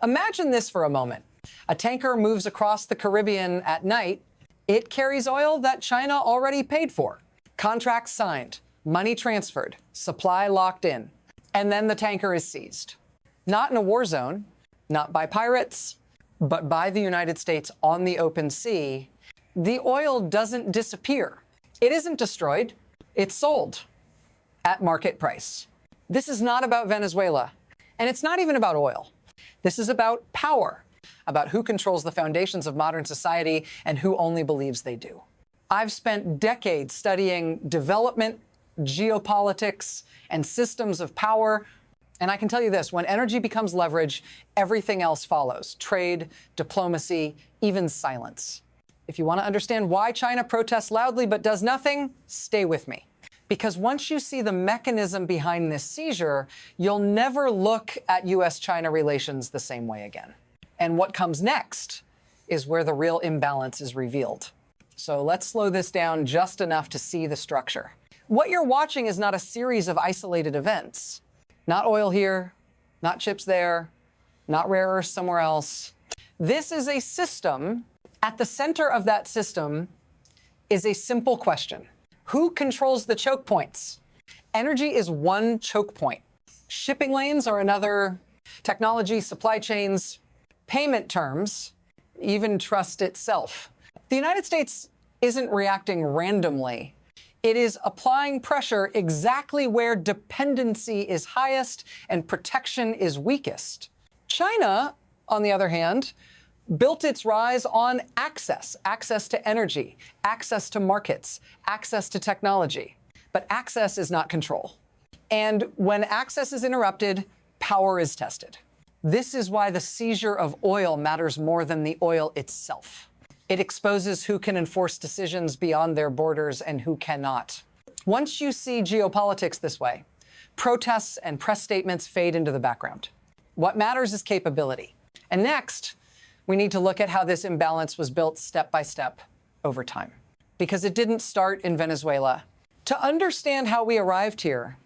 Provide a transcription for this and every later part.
Imagine this for a moment. A tanker moves across the Caribbean at night. It carries oil that China already paid for. Contracts signed, money transferred, supply locked in. And then the tanker is seized. Not in a war zone, not by pirates, but by the United States on the open sea. The oil doesn't disappear. It isn't destroyed. It's sold at market price. This is not about Venezuela, and it's not even about oil. This is about power, about who controls the foundations of modern society and who only believes they do. I've spent decades studying development, geopolitics, and systems of power. And I can tell you this, when energy becomes leverage, everything else follows. Trade, diplomacy, even silence. If you want to understand why China protests loudly but does nothing, stay with me. Because once you see the mechanism behind this seizure, you'll never look at US-China relations the same way again. And what comes next is where the real imbalance is revealed. So let's slow this down just enough to see the structure. What you're watching is not a series of isolated events. Not oil here, not chips there, not rare earths somewhere else. This is a system. At the center of that system is a simple question. Who controls the choke points? Energy is one choke point. Shipping lanes are another. Technology, supply chains, payment terms, even trust itself. The United States isn't reacting randomly. It is applying pressure exactly where dependency is highest and protection is weakest. China, on the other hand, built its rise on access to energy, access to markets, access to technology. But access is not control. And when access is interrupted, power is tested. This is why the seizure of oil matters more than the oil itself. It exposes who can enforce decisions beyond their borders and who cannot. Once you see geopolitics this way, protests and press statements fade into the background. What matters is capability. And next, we need to look at how this imbalance was built step by step over time. Because it didn't start in Venezuela. To understand how we arrived here,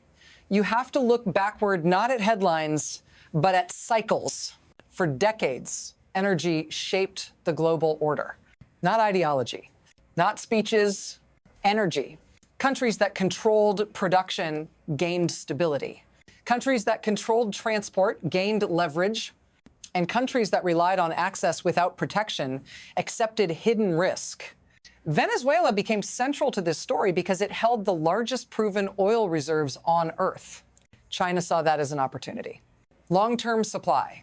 you have to look backward not at headlines, but at cycles. For decades, energy shaped the global order. Not ideology, not speeches, energy. Countries that controlled production gained stability. Countries that controlled transport gained leverage. And countries that relied on access without protection accepted hidden risk. Venezuela became central to this story because it held the largest proven oil reserves on Earth. China saw that as an opportunity. Long-term supply,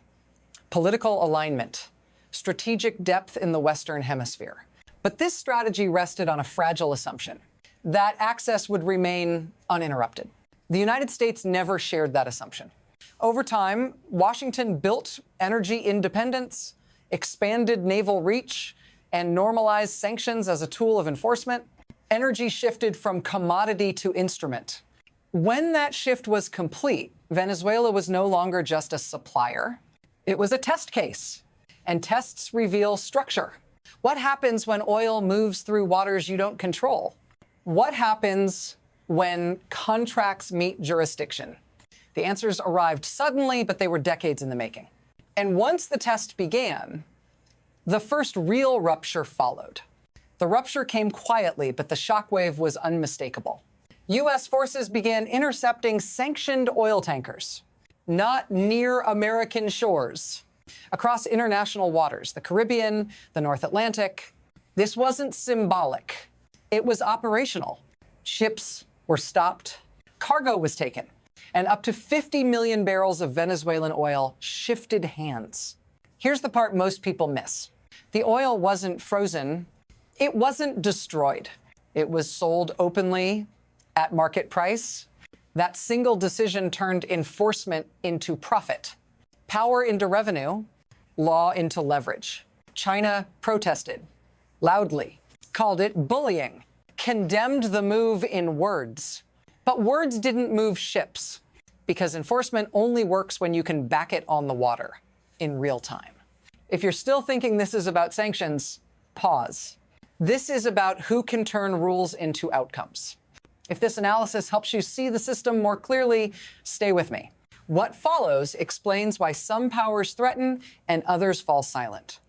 political alignment, strategic depth in the Western Hemisphere. But this strategy rested on a fragile assumption that access would remain uninterrupted. The United States never shared that assumption. Over time, Washington built energy independence, expanded naval reach, and normalized sanctions as a tool of enforcement. Energy shifted from commodity to instrument. When that shift was complete, Venezuela was no longer just a supplier. It was a test case. And tests reveal structure. What happens when oil moves through waters you don't control? What happens when contracts meet jurisdiction? The answers arrived suddenly, but they were decades in the making. And once the test began, the first real rupture followed. The rupture came quietly, but the shockwave was unmistakable. U.S. forces began intercepting sanctioned oil tankers, not near American shores, across international waters, the Caribbean, the North Atlantic. This wasn't symbolic. It was operational. Ships were stopped. Cargo was taken. And up to 50 million barrels of Venezuelan oil shifted hands. Here's the part most people miss. The oil wasn't frozen. It wasn't destroyed. It was sold openly at market price. That single decision turned enforcement into profit, power into revenue, law into leverage. China protested loudly, called it bullying, condemned the move in words. But words didn't move ships, because enforcement only works when you can back it on the water in real time. If you're still thinking this is about sanctions, pause. This is about who can turn rules into outcomes. If this analysis helps you see the system more clearly, stay with me. What follows explains why some powers threaten and others fall silent.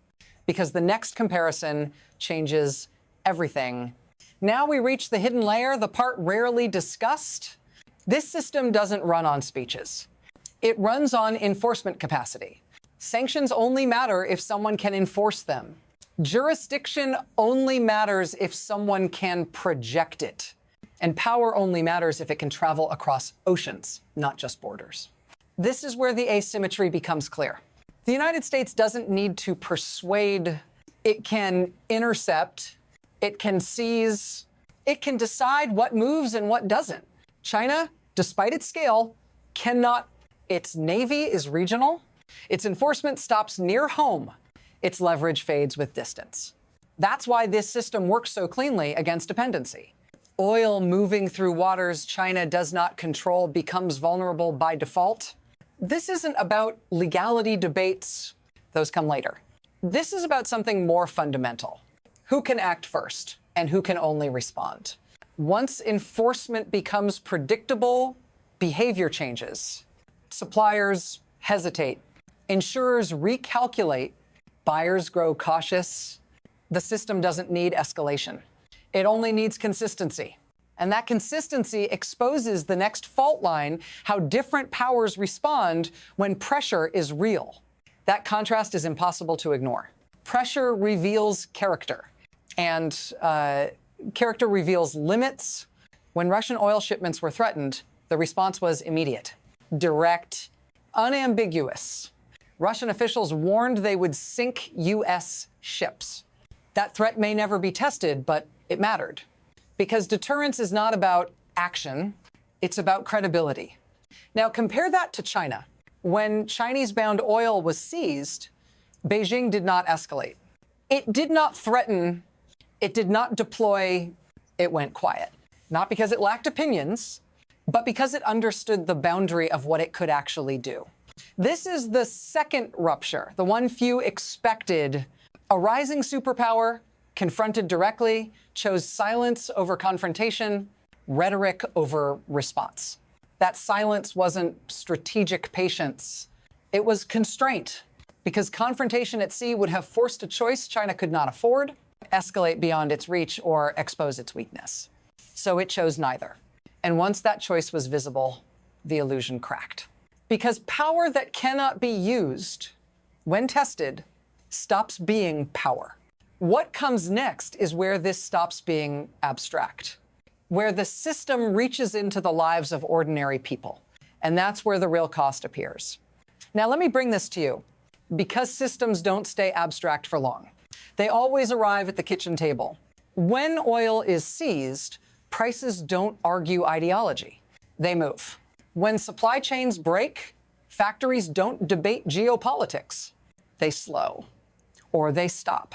Because the next comparison changes everything. Now we reach the hidden layer, the part rarely discussed. This system doesn't run on speeches. It runs on enforcement capacity. Sanctions only matter if someone can enforce them. Jurisdiction only matters if someone can project it. And power only matters if it can travel across oceans, not just borders. This is where the asymmetry becomes clear. The United States doesn't need to persuade. It can intercept, it can seize, it can decide what moves and what doesn't. China, despite its scale, cannot. Its navy is regional. Its enforcement stops near home. Its leverage fades with distance. That's why this system works so cleanly against dependency. Oil moving through waters China does not control becomes vulnerable by default. This isn't about legality debates. Those come later. This is about something more fundamental. Who can act first and who can only respond? Once enforcement becomes predictable, behavior changes. Suppliers hesitate. Insurers recalculate. Buyers grow cautious. The system doesn't need escalation. It only needs consistency. And that consistency exposes the next fault line, how different powers respond when pressure is real. That contrast is impossible to ignore. Pressure reveals character, and character reveals limits. When Russian oil shipments were threatened, the response was immediate, direct, unambiguous. Russian officials warned they would sink U.S. ships. That threat may never be tested, but it mattered. Because deterrence is not about action, it's about credibility. Now compare that to China. When Chinese-bound oil was seized, Beijing did not escalate. It did not threaten, it did not deploy, it went quiet. Not because it lacked opinions, but because it understood the boundary of what it could actually do. This is the second rupture, the one few expected. A rising superpower, confronted directly, chose silence over confrontation, rhetoric over response. That silence wasn't strategic patience. It was constraint, because confrontation at sea would have forced a choice China could not afford, escalate beyond its reach, or expose its weakness. So it chose neither. And once that choice was visible, the illusion cracked. Because power that cannot be used, when tested, stops being power. What comes next is where this stops being abstract, where the system reaches into the lives of ordinary people. And that's where the real cost appears. Now, let me bring this to you. Because systems don't stay abstract for long, they always arrive at the kitchen table. When oil is seized, prices don't argue ideology. They move. When supply chains break, factories don't debate geopolitics. They slow or they stop.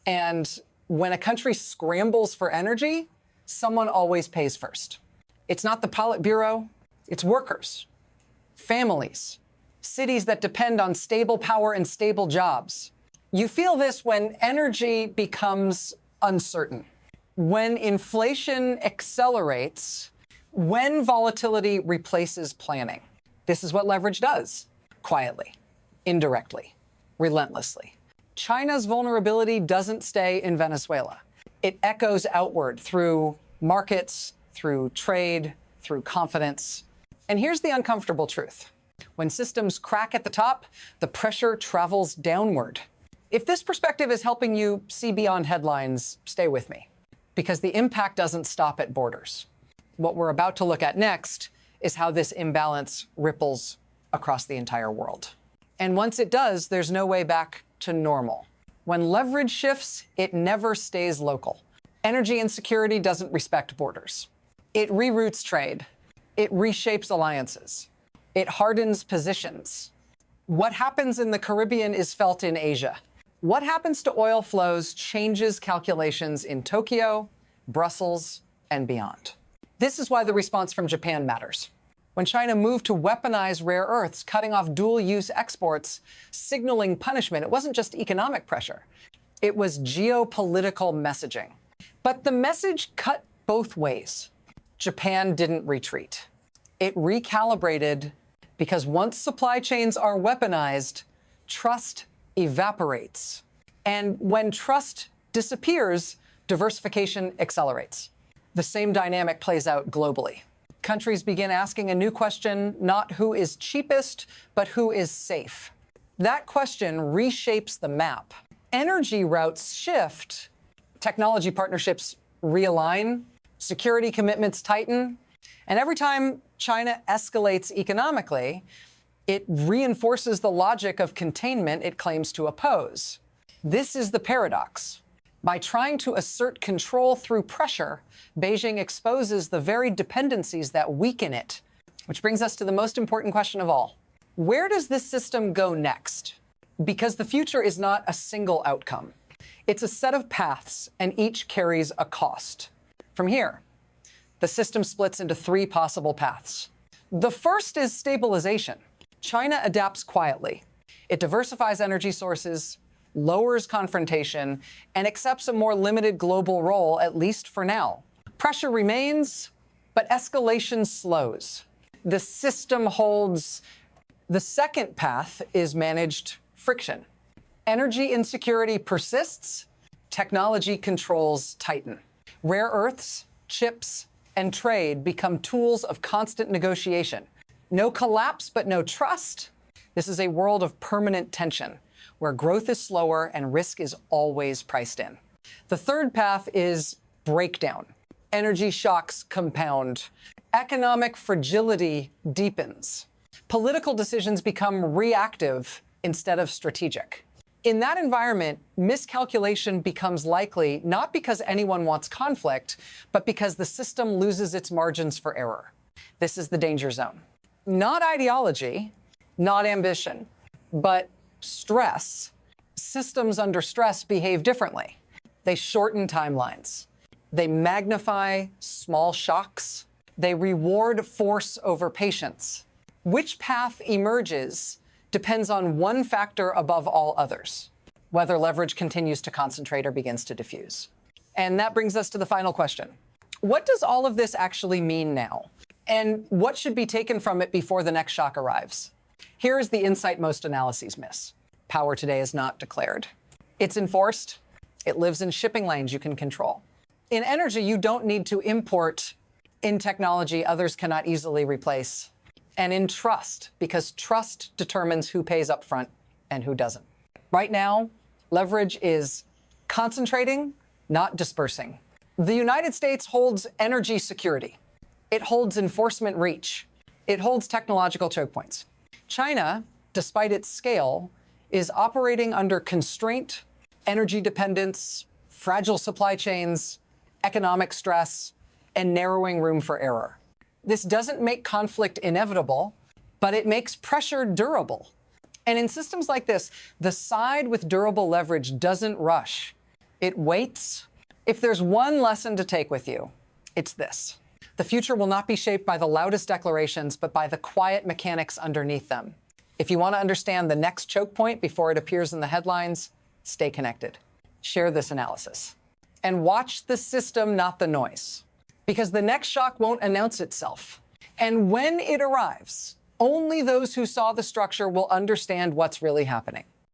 And when a country scrambles for energy, someone always pays first. It's not the Politburo, it's workers, families, cities that depend on stable power and stable jobs. You feel this when energy becomes uncertain, when inflation accelerates, when volatility replaces planning. This is what leverage does, quietly, indirectly, relentlessly. China's vulnerability doesn't stay in Venezuela. It echoes outward through markets, through trade, through confidence. And here's the uncomfortable truth. When systems crack at the top, the pressure travels downward. If this perspective is helping you see beyond headlines, stay with me, because the impact doesn't stop at borders. What we're about to look at next is how this imbalance ripples across the entire world. And once it does, there's no way back to normal. When leverage shifts, it never stays local. Energy insecurity doesn't respect borders. It reroutes trade. It reshapes alliances. It hardens positions. What happens in the Caribbean is felt in Asia. What happens to oil flows changes calculations in Tokyo, Brussels, and beyond. This is why the response from Japan matters. When China moved to weaponize rare earths, cutting off dual-use exports, signaling punishment, it wasn't just economic pressure. It was geopolitical messaging. But the message cut both ways. Japan didn't retreat. It recalibrated Because once supply chains are weaponized, trust evaporates. And when trust disappears, diversification accelerates. The same dynamic plays out globally. Countries begin asking a new question, not who is cheapest, but who is safe. That question reshapes the map. Energy routes shift, technology partnerships realign, security commitments tighten, and every time China escalates economically, it reinforces the logic of containment it claims to oppose. This is the paradox. By trying to assert control through pressure, Beijing exposes the very dependencies that weaken it. Which brings us to the most important question of all. Where does this system go next? Because the future is not a single outcome. It's a set of paths, and each carries a cost. From here, the system splits into three possible paths. The first is stabilization. China adapts quietly. It diversifies energy sources, lowers confrontation, and accepts a more limited global role, at least for now. Pressure remains, but escalation slows. The system holds. The second path is managed friction. Energy insecurity persists, technology controls tighten. Rare earths, chips, and trade become tools of constant negotiation. No collapse, but no trust. This is a world of permanent tension, where growth is slower and risk is always priced in. The third path is breakdown. Energy shocks compound. Economic fragility deepens. Political decisions become reactive instead of strategic. In that environment, miscalculation becomes likely not because anyone wants conflict, but because the system loses its margins for error. This is the danger zone. Not ideology, not ambition, but stress. Systems under stress behave differently. They shorten timelines. They magnify small shocks. They reward force over patience. Which path emerges depends on one factor above all others: whether leverage continues to concentrate or begins to diffuse. And that brings us to the final question. What does all of this actually mean now? And what should be taken from it before the next shock arrives? Here is the insight most analyses miss. Power today is not declared. It's enforced. It lives in shipping lanes you can control. In energy, you don't need to import. In technology, others cannot easily replace. And in trust, because trust determines who pays up front and who doesn't. Right now, leverage is concentrating, not dispersing. The United States holds energy security. It holds enforcement reach. It holds technological choke points. China, despite its scale, is operating under constraint, energy dependence, fragile supply chains, economic stress, and narrowing room for error. This doesn't make conflict inevitable, but it makes pressure durable. And in systems like this, the side with durable leverage doesn't rush. It waits. If there's one lesson to take with you, it's this. The future will not be shaped by the loudest declarations, but by the quiet mechanics underneath them. If you want to understand the next choke point before it appears in the headlines, stay connected. Share this analysis. And watch the system, not the noise. Because the next shock won't announce itself. And when it arrives, only those who saw the structure will understand what's really happening.